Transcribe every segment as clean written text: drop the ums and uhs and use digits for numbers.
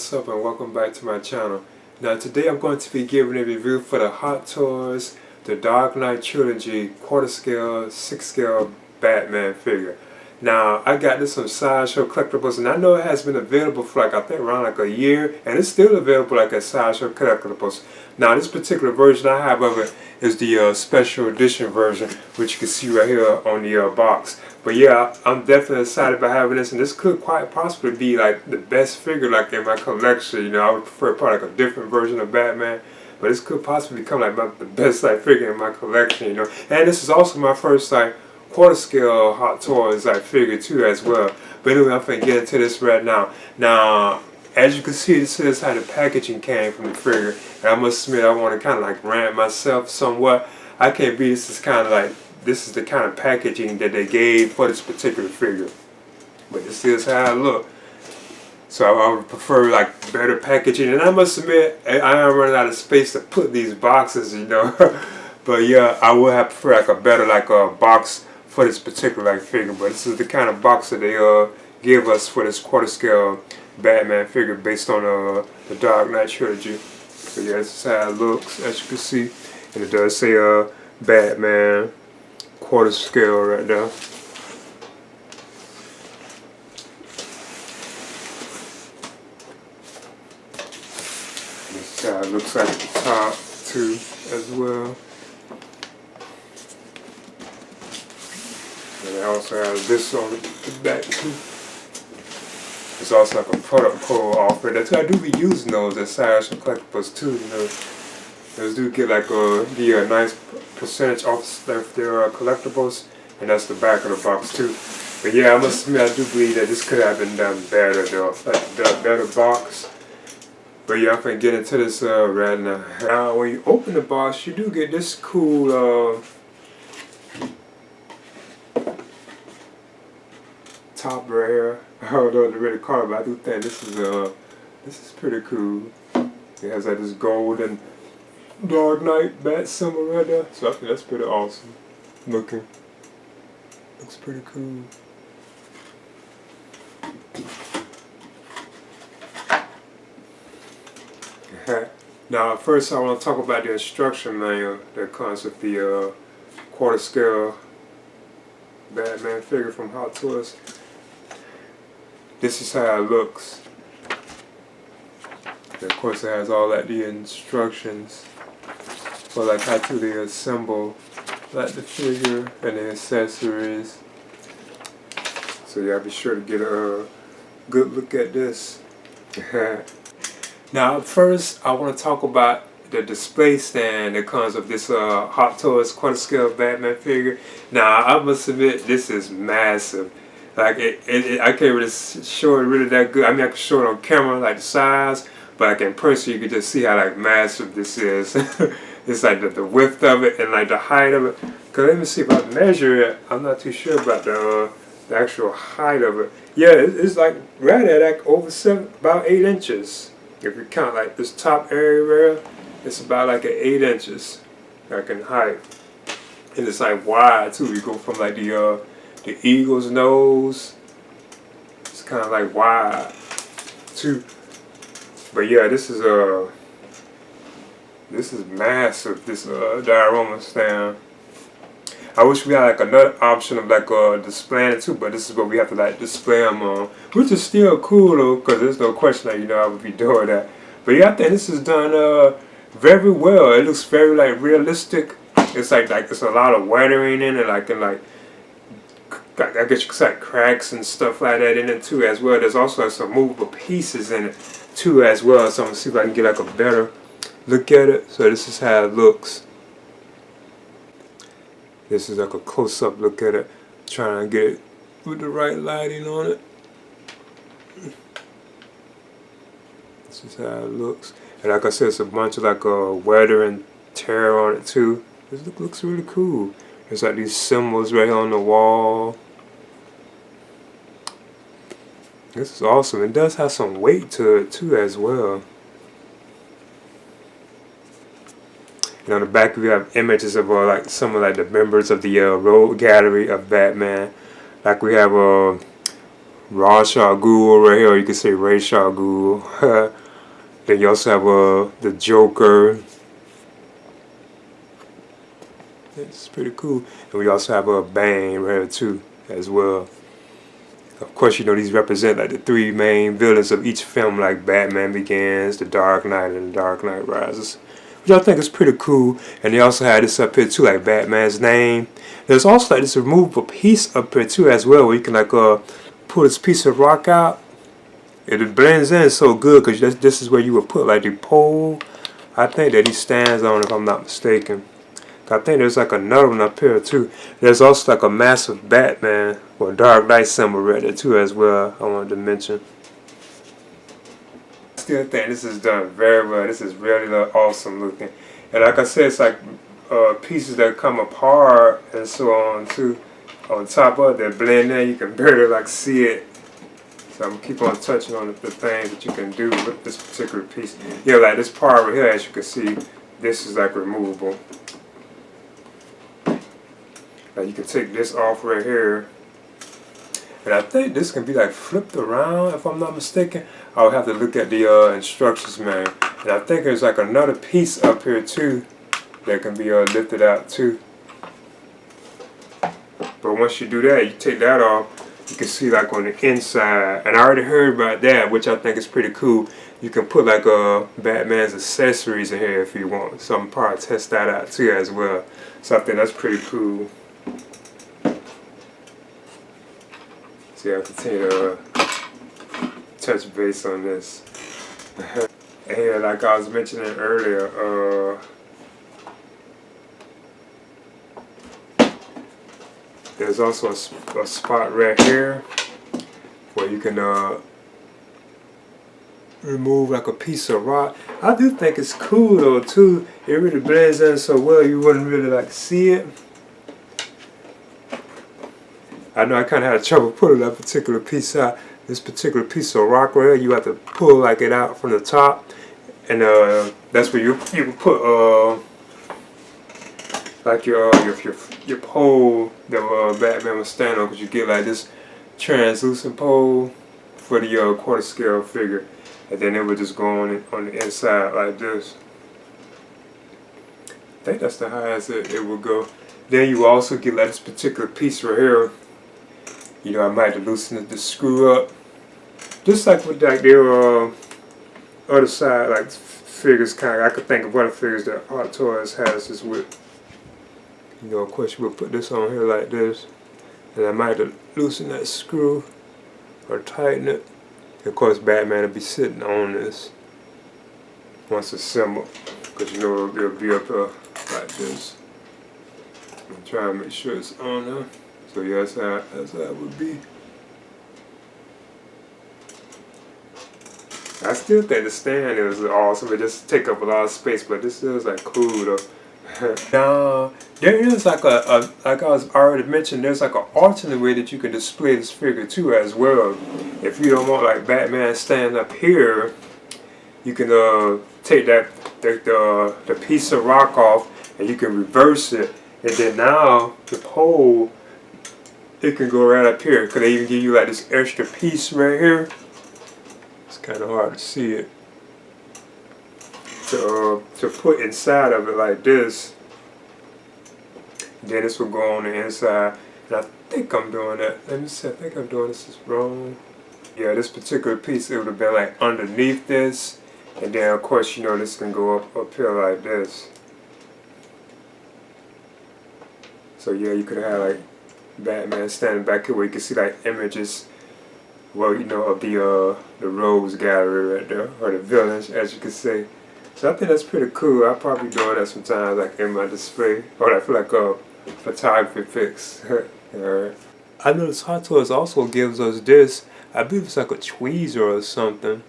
what's up and welcome back to my channel. Now today I'm going to be giving a review for the Hot Toys, the Dark Knight Trilogy quarter scale, 6 scale Batman figure. Now I got this from Sideshow Collectibles and I know it has been available for like I think around like a year, and it's still available like at Sideshow Collectibles. Now this particular version I have of it is the special edition version, which you can see right here on the box. But yeah, I'm definitely excited about having this, and this could quite possibly be like the best figure like in my collection. You know, I would prefer probably like a different version of Batman, but this could possibly become like the best like figure in my collection. You know, and this is also my first like quarter scale Hot Toys like figure too as well. But anyway, I'm finna get into this right now. Now, as you can see, this is how the packaging came from the figure, and I must admit I want to kind of like rant myself somewhat. I can't believe this is kind of like, this is the kind of packaging that they gave for this particular figure. But this is how it look. So I would prefer like better packaging, and I must admit I am running out of space to put these boxes, you know. But yeah, I would have preferred like a better like a box for this particular like figure. But this is the kind of box that they give us for this quarter scale Batman figure based on the Dark Knight Trilogy. So yeah, this is how it looks, as you can see, and it does say Batman quarter scale right there. This is how it looks like at the top too as well. And it also has this on the back too. It's also like a product code offer. That's I do be using those at Sideshow Collectibles too. You know, those do get like a nice percentage off their collectibles, and that's the back of the box too. But yeah, I must admit I do believe that this could have been done better though, like the better box. But yeah, I'm gonna get into this right now. Now, when you open the box, you do get this cool top right here. I don't know what to really call it, but I do think this is pretty cool. It has like this gold and Dark Knight bat symbol right there, so I think that's pretty awesome looking. Looks pretty cool. Now, first I want to talk about the instruction manual that comes with the quarter scale Batman figure from Hot Toys. This is how it looks. And of course, it has all like the instructions for like how to assemble like the figure and the accessories. So yeah, be sure to get a good look at this. Now, first, I want to talk about the display stand that comes with this Hot Toys quarter scale Batman figure. Now, I must admit, this is massive. Like I can't really show it really that good. I mean, I can show it on camera, like the size, but like in person, you can just see how like massive this is. It's like the width of it and like the height of it. Cause let me see if I measure it. I'm not too sure about the actual height of it. Yeah, it's like right at like over about 8 inches. If you count like this top area, it's about like 8 inches, like in height, and it's like wide too. You go from like the eagle's nose, it's kind of like wide too. But yeah, this is massive. This diorama stand. I wish we had like another option of like displaying it too, but this is what we have to like display them on, which is still cool though, because there's no question that, you know, I would be doing that. But yeah, I think this is done very well. It looks very like realistic. It's like it's a lot of weathering in it, like I guess you could say cracks and stuff like that in it too as well. There's also some movable pieces in it too as well. So I'm gonna see if I can get like a better look at it. So this is how it looks. This is like a close-up look at it. Trying to get it with the right lighting on it. This is how it looks. And like I said, it's a bunch of like weather and tear on it too. This looks really cool. There's like these symbols right on the wall. This is awesome. It does have some weight to it too as well. And on the back we have images of like some of like the members of the road gallery of Batman. Like we have Ra's al Ghul right here. You can say Ra's al Ghul. Then you also have the Joker. It's pretty cool. And we also have a Bane right here too, as well. Of course, you know, these represent like the three main villains of each film, like Batman Begins, The Dark Knight, and The Dark Knight Rises, which I think is pretty cool. And they also had this up here too, like Batman's name. There's also like this removable piece up here too as well, where you can like pull this piece of rock out. It blends in so good because this is where you would put like the pole. I think that he stands on, if I'm not mistaken. I think there's like another one up here too. There's also like a massive Batman or Dark Knight symbol right there too as well. I wanted to mention. I still think this is done very well. This is really awesome looking. And like I said, it's like pieces that come apart and so on too. On top of it, that blend in, you can barely like see it. So I'm gonna keep on touching on the things that you can do with this particular piece. Yeah, like this part right here, as you can see, this is like removable. Now you can take this off right here, and I think this can be like flipped around, if I'm not mistaken. I'll have to look at the instructions, man. And I think there's like another piece up here too that can be lifted out too. But once you do that, you take that off, you can see like on the inside, and I already heard about that, which I think is pretty cool. You can put like Batman's accessories in here if you want. So I'm probably test that out too as well. So I think that's pretty cool. See, I continue to touch base on this. And here, like I was mentioning earlier, there's also a spot right here where you can remove like a piece of rock. I do think it's cool though too. It really blends in so well you wouldn't really like see it. I know I kind of had trouble pulling that particular piece out. This particular piece of rock right here, you have to pull like it out from the top, and that's where you can put like your pole that Batman was standing on, because you get like this translucent pole for the quarter scale figure, and then it would just go on the inside like this. I think that's the highest it will go. Then you also get like this particular piece right here. You know, I might have loosened the screw up, just like with like their other side, like figures. Kind of, I could think of other figures that Hot Toys has this with. You know, of course, you would put this on here like this, and I might have loosened that screw or tighten it. And of course, Batman will be sitting on this once assembled, because you know it'll be up here like this. I'm trying to make sure it's on there. So yeah, that's how it would be. I still think the stand is awesome. It just take up a lot of space, but this is like cool though. Now there is like like I was already mentioned, there's like an alternate way that you can display this figure too as well. If you don't want like Batman standing up here, you can take the piece of rock off, and you can reverse it, and then now the pole, it can go right up here, because they even give you like this extra piece right here. It's kind of hard to see it. To put inside of it like this. Then this will go on the inside. And I think I'm doing that. Let me see, I think I'm doing this is wrong. Yeah, this particular piece, it would have been like underneath this. And then of course, you know, this can go up here like this. So yeah, you could have like Batman standing back here where you can see like images, well, you know, of the Rogues Gallery right there, or the villains, as you can say. So I think that's pretty cool. I'll probably do that sometimes, like in my display, or like for like a photography pics. Alright. I noticed Hot Toys also gives us this. I believe it's like a tweezer or something.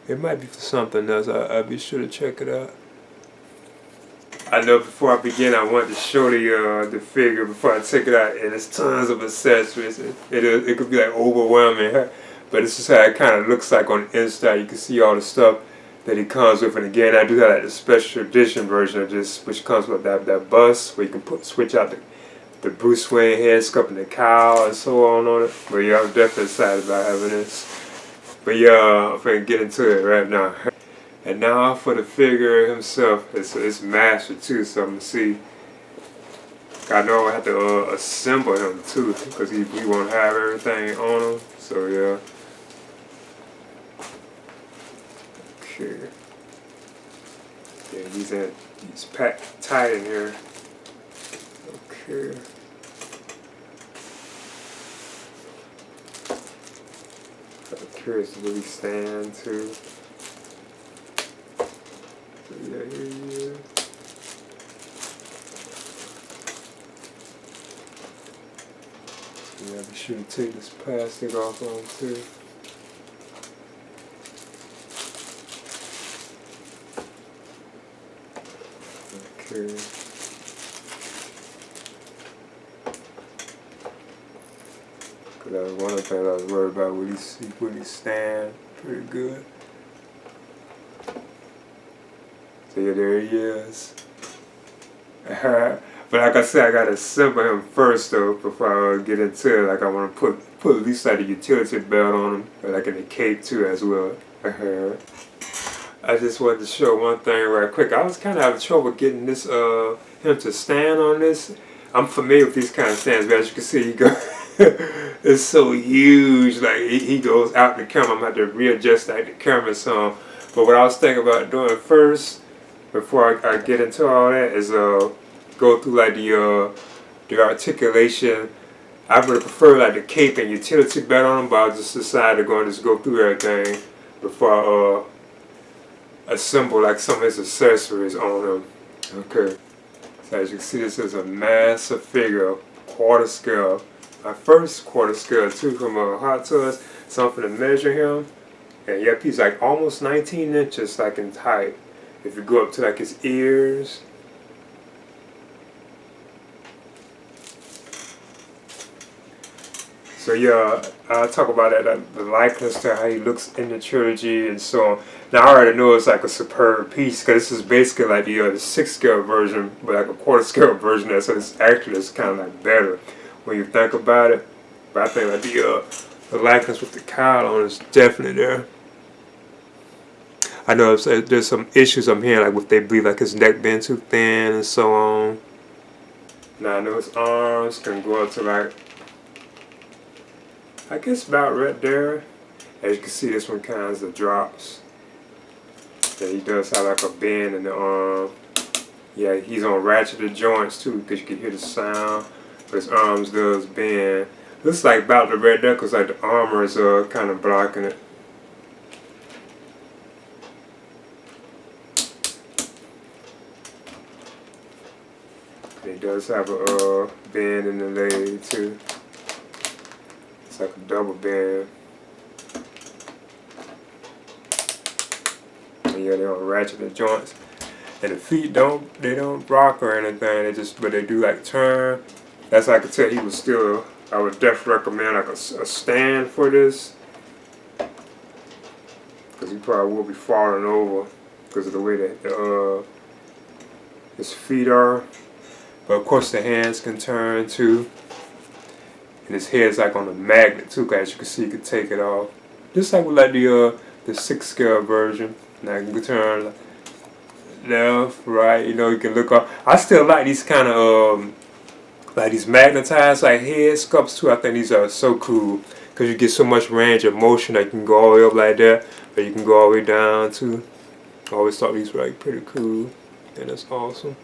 It might be for something else. I'll be sure to check it out. I know before I begin, I wanted to show the figure before I take it out, and there's tons of accessories. It could be like overwhelming, but this is how it kind of looks like on the inside. You can see all the stuff that it comes with, and again, I do have like the special edition version of this, which comes with that bus where you can switch out the Bruce Wayne head sculpting the cow and so on it. But yeah, I'm definitely excited about having this. But yeah, I'm finna get into it right now. And now for the figure himself, it's mastered too, so I'm gonna see. I know I have to assemble him too, because he won't have everything on him. So yeah. Okay. Yeah, he's packed tight in here. Okay. I'm curious where he stand too. So yeah, here he is. So yeah, be sure to take this plastic off on too. Okay. Cause that was one of the things I was worried about. Would he stand pretty good? So yeah, there he is. But like I said, I gotta assemble him first though before I get into it. Like I want to put at least like a utility belt on him, or like in the cape too as well. I just wanted to show one thing right quick. I was kind of having trouble getting this him to stand on this. I'm familiar with these kind of stands, but as you can see, he go. It's so huge. Like he goes out the camera. I'm gonna have to readjust like the camera some. But what I was thinking about doing first, before I get into all that, is go through like the articulation. I would prefer like the cape and utility belt on them, but I just decided to just go through everything before I assemble like some of his accessories on him. Okay. So as you can see, this is a massive figure, quarter scale. My first quarter scale too from Hot Toys. Something to measure him. And yep, he's like almost 19 inches like in height. If you go up to like his ears. So yeah, I'll talk about that, the likeness to how he looks in the trilogy and so on. Now I already know it's like a superb piece because this is basically like the 6 scale version, but like a quarter scale version of it, so it's actually it's kind of like better when you think about it. But I think like the likeness with the cowl on is definitely there. I know there's some issues I'm hearing like with they believe like his neck being too thin and so on. Now I know his arms can go up to like, I guess about right there. As you can see, this one kind of drops. Yeah, he does have like a bend in the arm. Yeah, he's on ratcheted joints too, because you can hear the sound. But his arms does bend. Looks like about the right there, because like the armor is kind of blocking it. He does have a bend in the leg too. It's like a double bend. And yeah, they're on ratcheted joints. And the feet don't rock or anything. But they do like turn. That's how I could tell he was still. I would definitely recommend like a stand for this, because he probably will be falling over because of the way that his feet are. But of course the hands can turn too. And his head's like on a magnet too, as you can see, you can take it off. Just like with like the 6 scale version. Now you can turn like left, right, you know, you can look up. I still like these kind of like these magnetized like head sculpts too. I think these are so cool because you get so much range of motion that you can go all the way up like that, but you can go all the way down too. I always thought these were like pretty cool, and that's awesome.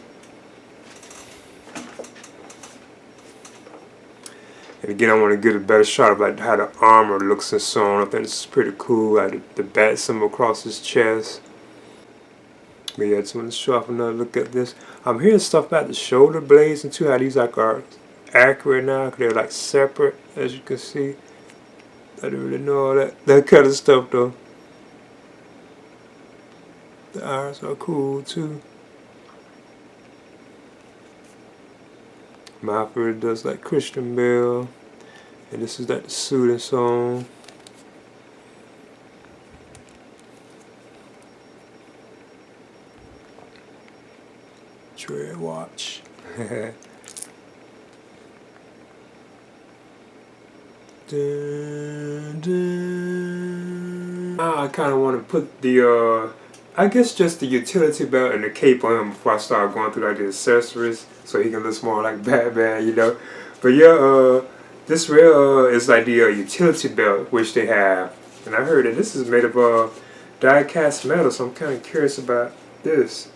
And again, I want to get a better shot of like how the armor looks and so on. I think this is pretty cool, like the bat symbol across his chest. But yeah, I just want to show off another look at this. I'm hearing stuff about the shoulder blades and too, how these like are accurate now, because they're like separate, as you can see. I didn't really know all that kind of stuff though. The eyes are cool too. My favorite does like Christian Bale. And this is like the suit and so on. Trade watch. Dun, dun. Now I kind of want to put the, I guess just the utility belt and the cape on him before I start going through like the accessories, so he can look more like Batman, you know. But yeah, this rail is like the utility belt which they have, and I heard that this is made of die-cast metal, so I'm kind of curious about this.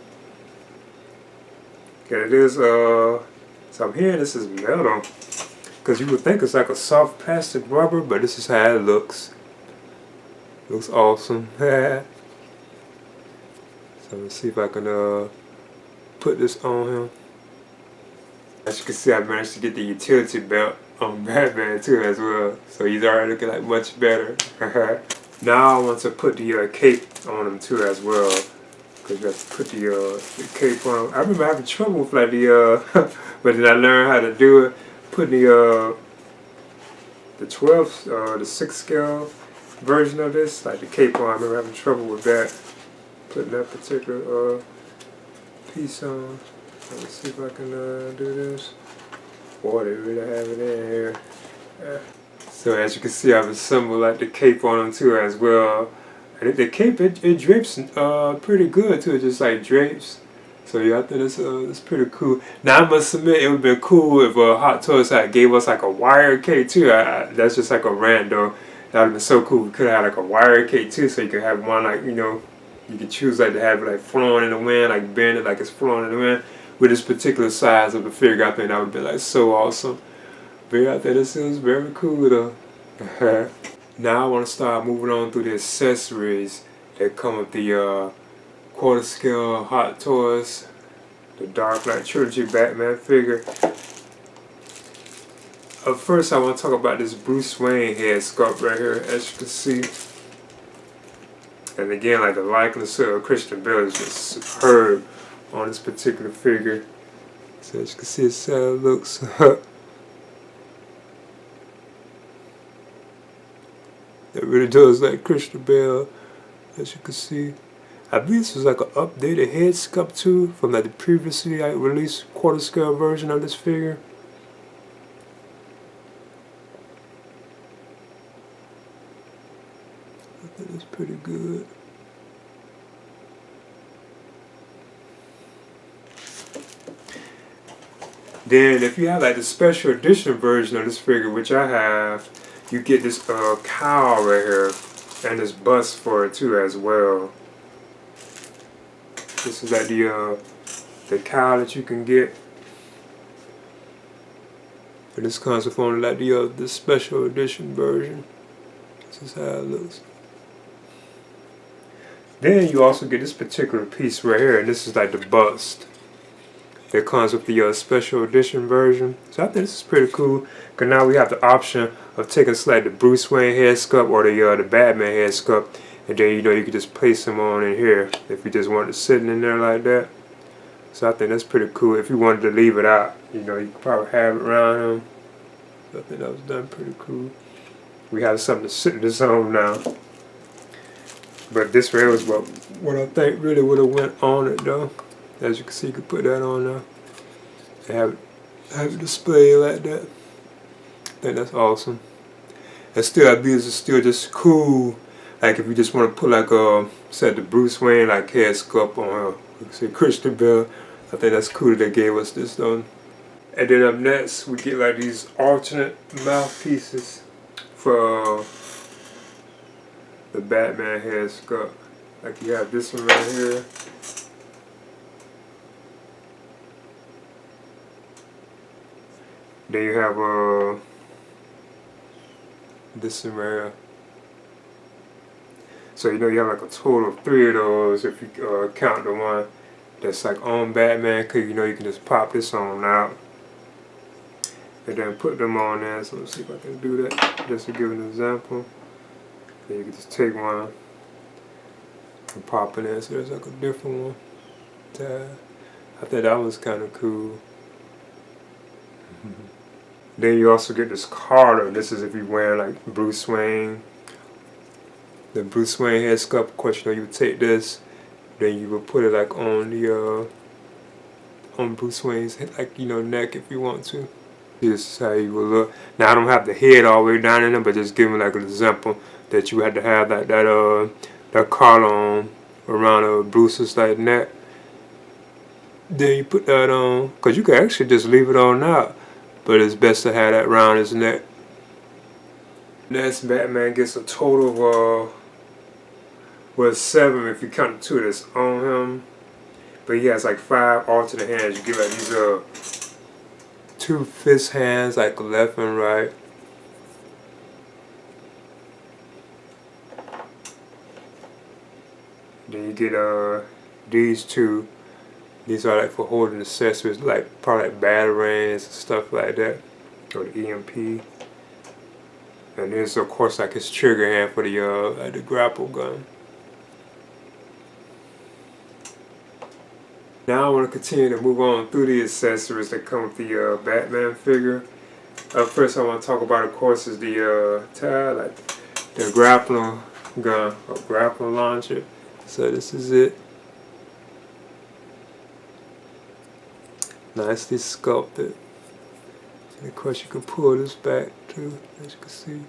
Okay, it is so I'm hearing this is metal. Because you would think it's like a soft plastic rubber, but this is how it looks. Looks awesome. So let's see if I can put this on him. As you can see, I managed to get the utility belt on Batman too as well. So he's already looking like much better. Now I want to put the cape on him too as well. Because you have to put the cape on him. I remember having trouble with like the but then I learned how to do it. Put the 12th, the 6th scale version of this, like the cape on. I remember having trouble with that. Putting that particular piece on. Let's see if I can do this. Boy, they really have it in here. So as you can see, I've assembled like the cape on them too as well. And the cape, it drapes pretty good too. It just like drapes. So yeah, I think it's pretty cool. Now I must admit, it would have been cool if Hot Toys gave us like a wire cape too. That's just like a rant though. That would have been so cool. We could have had like a wire cape too, so you could have one like, you know, you could choose like to have it like flowing in the wind, like bend it like it's flowing in the wind. With this particular size of the figure, I think that would be like so awesome. But yeah, I think this is very cool though. Now I want to start moving on through the accessories that come with the quarter scale Hot Toys, the Dark Knight Trilogy Batman figure. First I want to talk about this Bruce Wayne head sculpt right here, as you can see. And again, like the likeness of Christian Bale is just superb on this particular figure. So as you can see, it's how it looks. It really does like Christian Bale, as you can see. I believe this was like an updated head sculpt too from like the previously released quarter scale version of this figure. I think it's pretty good. Then if you have like the special edition version of this figure, which I have, you get this cowl right here and this bust for it too as well. This is like the cowl that you can get. And this comes with only like the special edition version. This is how it looks. Then you also get this particular piece right here, and this is like the bust that comes with the special edition version. So I think this is pretty cool, because now we have the option of taking like the Bruce Wayne head sculpt or the Batman head sculpt, and then you know you can just place them on in here if you just want it sitting in there like that. So I think that's pretty cool. If you wanted to leave it out, you know, you could probably have it around him. So I think that was done pretty cool. We have something to sit in this on now. But this rail is what I think really would have went on it though. As you can see, you could put that on there and have it displayed like that. I think that's awesome. And still, I believe it's still just cool. Like if you just want to put like say the Bruce Wayne like head sculpt on say Christian Bale, I think that's cool that they gave us this though. And then up next, we get like these alternate mouthpieces for the Batman head sculpt. Like you have this one right here. Then you have this one right here. So you know you have like a total of 3 of those if you count the one that's like on Batman, because you know you can just pop this on out and then put them on there. So let's see if I can do that just to give an example. Then you can just take one and pop it in, so there's like a different one. I think that was kind of cool. Then you also get this collar. This is if you're wearing like Bruce Wayne. The Bruce Wayne head sculpt, of course, you know, you would take this, then you would put it like on the on Bruce Wayne's like, you know, neck if you want to. This is how you will look. Now I don't have the head all the way down in there, but just give me like an example that you had to have like that collar on around Bruce's like that. Then you put that on, cause you can actually just leave it on out, but it's best to have that around his neck. Next, Batman gets a total of 7 if you count the 2 that's on him, but he has like 5 alternate hands. You get like these 2 fist hands, like left and right. Then you get these 2. These are like for holding accessories, like probably like batarangs and stuff like that, or the EMP. And this, of course, like his trigger hand for the grapple gun. Now I want to continue to move on through the accessories that come with the Batman figure. First I want to talk about, of course, is the like the grappling gun or grappling launcher. So this is it. Nicely sculpted. And of course you can pull this back too, as you can see.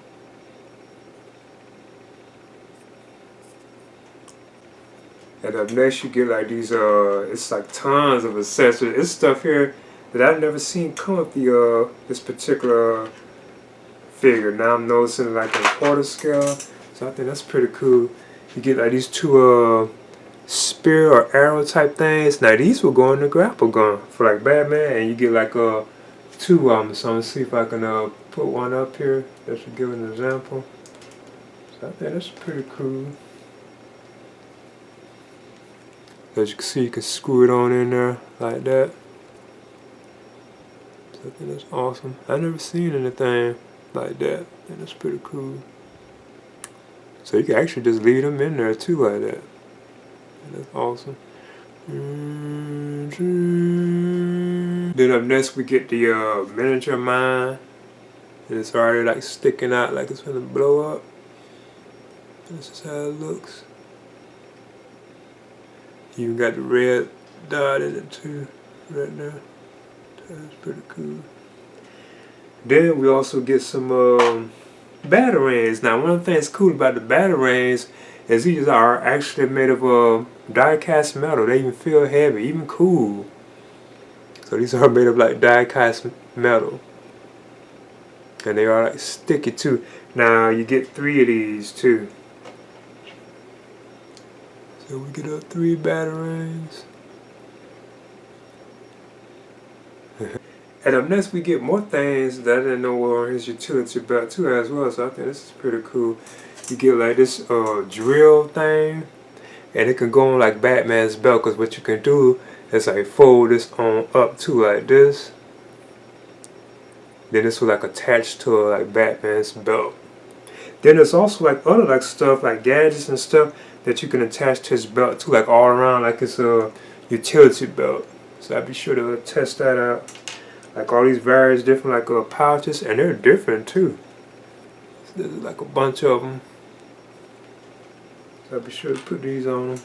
And up next you get like these it's like tons of accessories. It's stuff here that I've never seen come with the this particular figure. Now I'm noticing like in quarter scale, so I think that's pretty cool. You get like these 2 spear or arrow type things. Now these will go in the grapple gun for like Batman, and you get like 2 of them. So I'm gonna see if I can put one up here that should give an example. So I think that's pretty cool. As you can see, you can screw it on in there like that. So I think that's awesome. I've never seen anything like that. I think that's pretty cool. So you can actually just leave them in there too like that. That's awesome. Then up next we get the miniature mine. And it's already like sticking out like it's gonna blow up. This is how it looks. You even got the red dot in it too, right there. That's pretty cool. Then we also get some batarangs. Now one of the things cool about the batarangs is these are actually made of die-cast metal. They even feel heavy, even cool. So these are made of like die-cast metal. And they are like sticky too. Now you get 3 of these too. So we get 3 batarangs. And up next we get more things that I didn't know were on his utility belt too as well. So I think this is pretty cool. You get like this drill thing, and it can go on like Batman's belt, because what you can do is like fold this on up too like this. Then this will like attach to like Batman's belt. Then there's also like other like stuff like gadgets and stuff that you can attach to his belt too, like all around like it's a utility belt. So I'll be sure to test that out. Like all these various different like pouches, and they're different too. So there's like a bunch of them. So I'll be sure to put these on them.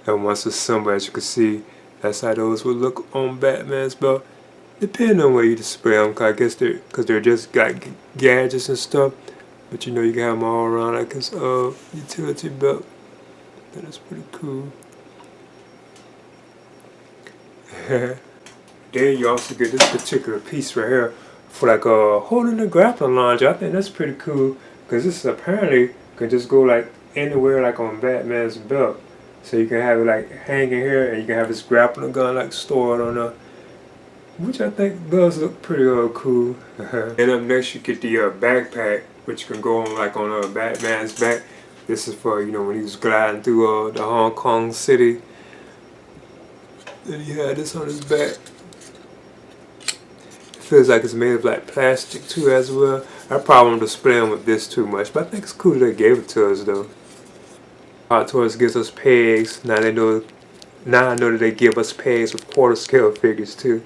And once assembled, as you can see, that's how those would look on Batman's belt. Depending on where you display them, cause I guess they're just got gadgets and stuff. But you know you can have them all around like this utility belt. That is pretty cool. Then you also get this particular piece right here for like holding the grappling launcher. I think that's pretty cool, because this apparently can just go like anywhere like on Batman's belt. So you can have it like hanging here, and you can have this grappling gun like stored on there, which I think does look pretty cool. And up next you get the backpack, which can go on like on Batman's back. This is for, you know, when he was gliding through the Hong Kong city. Then he had this on his back. It feels like it's made of like plastic too as well. I probably won't display them with this too much, but I think it's cool that they gave it to us though. Hot Toys gives us pegs. Now I know that they give us pegs with quarter scale figures too.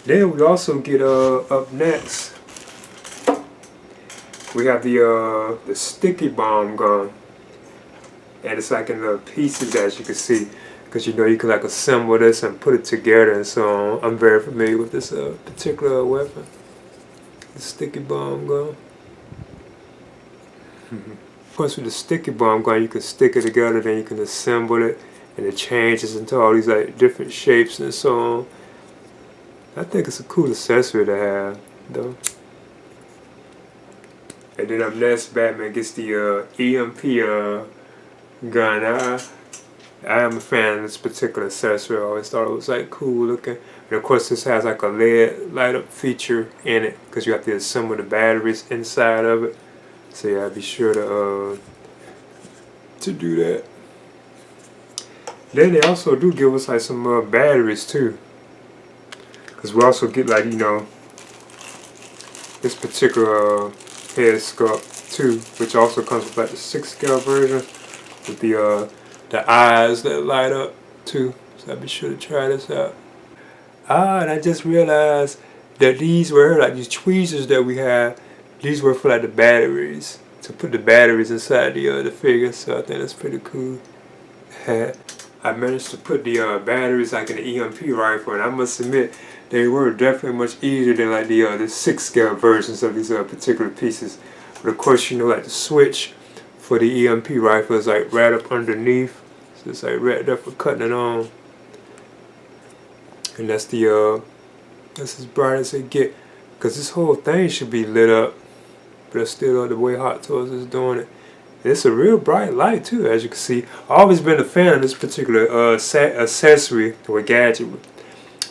Then we also get up next, we have the sticky bomb gun, and it's like in the pieces, as you can see. because you know you can like assemble this and put it together and so on. I'm very familiar with this particular weapon, the sticky bomb gun. Of course, with the sticky bomb gun, you can stick it together, then you can assemble it, and it changes into all these like different shapes and so on. I think it's a cool accessory to have, though. And then up next, Batman gets the EMP gun. I am a fan of this particular accessory. I always thought it was like cool looking. And of course, this has like a LED light up feature in it because you have to assemble the batteries inside of it. So yeah, be sure to do that. Then they also do give us like some batteries too, because we also get like, you know, this particular head sculpt too, which also comes with like the 6-scale version with the eyes that light up too. So I'll be sure to try this out. And I just realized that these were like these tweezers that we have. These were for like the batteries, to put the batteries inside the figure. So I think that's pretty cool. I managed to put the batteries like in the EMP rifle, and I must admit they were definitely much easier than like the 6-scale versions of these particular pieces. But of course, you know, like the switch for the EMP rifle is like right up underneath, so it's like right there for cutting it on. And that's that's as bright as it get, because this whole thing should be lit up, but it's still the way Hot Toys is doing it. It's a real bright light too, as you can see. I've always been a fan of this particular accessory or gadget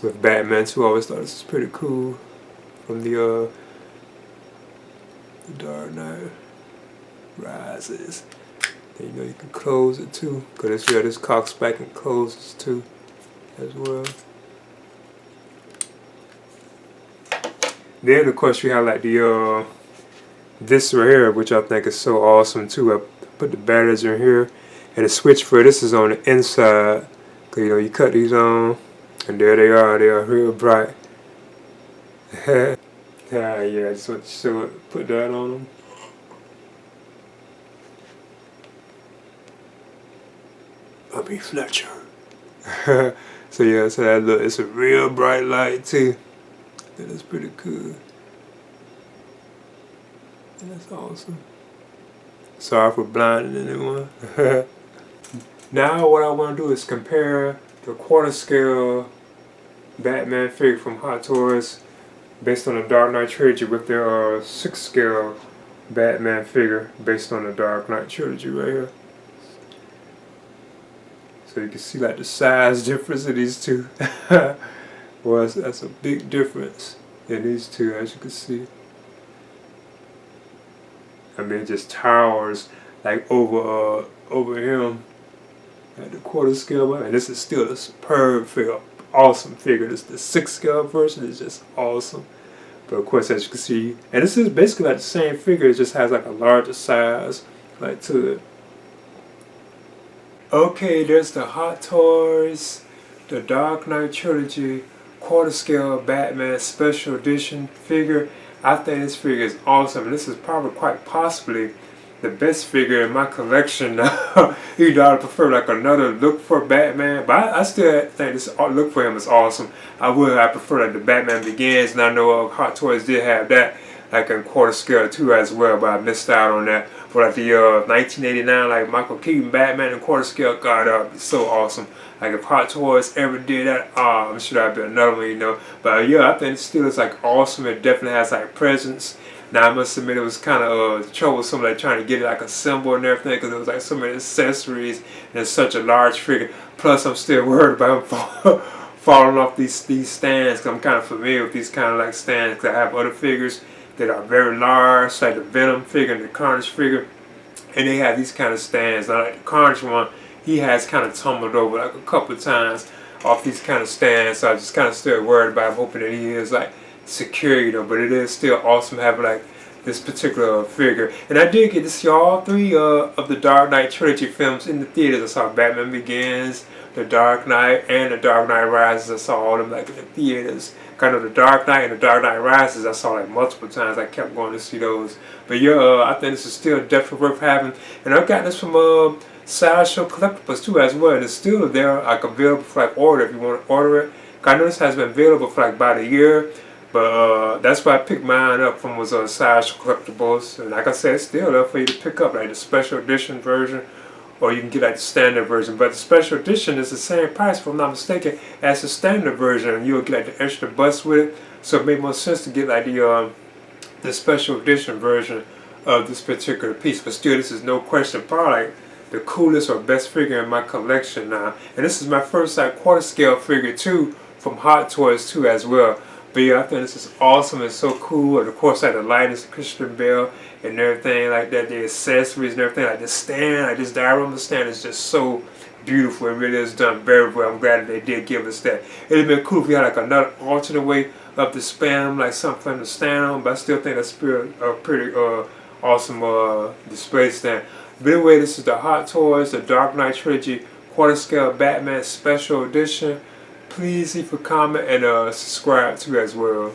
with Batman too. I always thought this was pretty cool from the Dark Knight Rises. And, you know, you can close it too, because this cocks back and closes too as well. Then of course you have like the this right here, which I think is so awesome too. I put the batteries in here, and the switch for this is on the inside. Cause you know, you cut these on, and there they are. They are real bright. Yeah, I just want to show it. Put that on them. Bobby Fletcher. So yeah, so that look, it's a real bright light too. That is pretty cool. That's awesome. Sorry for blinding anyone. Now what I want to do is compare the quarter scale Batman figure from Hot Toys based on the Dark Knight Trilogy with their 6-scale Batman figure based on the Dark Knight Trilogy right here. So you can see like the size difference of these two. Well, that's a big difference in these two, as you can see. I mean, it just towers like over him at the quarter scale. And this is still a superb figure, awesome figure. This the 6-scale version is just awesome. But of course, as you can see, and this is basically like the same figure. It just has like a larger size like to it. Okay, there's the Hot Toys, the Dark Knight Trilogy quarter scale Batman Special Edition figure. I think this figure is awesome, and this is probably quite possibly the best figure in my collection. Even though I prefer like another look for Batman, but I still think this look for him is awesome. I prefer like the Batman Begins, and I know Hot Toys did have that like in quarter scale too as well, but I missed out on that. But like the 1989 like Michael Keaton Batman in quarter scale, God, it's so awesome. Like if Hot Toys ever did that, I'm sure that'd be another one, you know. But yeah, I think it still is like awesome. It definitely has like presence. Now I must admit it was kind of troublesome like trying to get it like assembled and everything, because it was like so many accessories and it's such a large figure. Plus I'm still worried about him falling off these stands, because I'm kind of familiar with these kind of like stands, because I have other figures that are very large, like the Venom figure and the Carnage figure, and they have these kind of stands. Now like the Carnage one, he has kind of tumbled over like a couple of times off these kind of stands, so I just kind of still worried about him, hoping that he is like secure, you know. But it is still awesome having like this particular figure. And I did get to see all 3 of the Dark Knight Trilogy films in the theaters. I saw Batman Begins, The Dark Knight, and The Dark Knight Rises. I saw all of them like in the theaters. Kind of The Dark Knight and The Dark Knight Rises I saw like multiple times. I kept going to see those. But yeah, I think this is still definitely worth having. And I got this from Sideshow collectibles too as well, and it's still there, like available for like order if you want to order it. I know this has been available for like about a year, but that's why I picked mine up from was Sideshow collectibles, and like I said, it's still there for you to pick up, like the special edition version, or you can get like the standard version. But the special edition is the same price, if I'm not mistaken, as the standard version, and you'll get like the extra bust with it. So it made more sense to get like the special edition version of this particular piece. But still, this is no question probably like the coolest or best figure in my collection now. And this is my first like quarter scale figure too, from Hot Toys too as well. But yeah, I think this is awesome. It's so cool. And of course, like the lights, the Christian Bale, and everything like that, the accessories and everything, like this stand, like this diorama stand is just so beautiful. It really is done very well. I'm glad that they did give us that. It'd have been cool if we had like another alternate way of displaying, like something for them to stand on, but I still think that's a pretty awesome display stand. But anyway, this is the Hot Toys, the Dark Knight Trilogy quarter scale Batman special edition. Please leave a comment and subscribe too as well.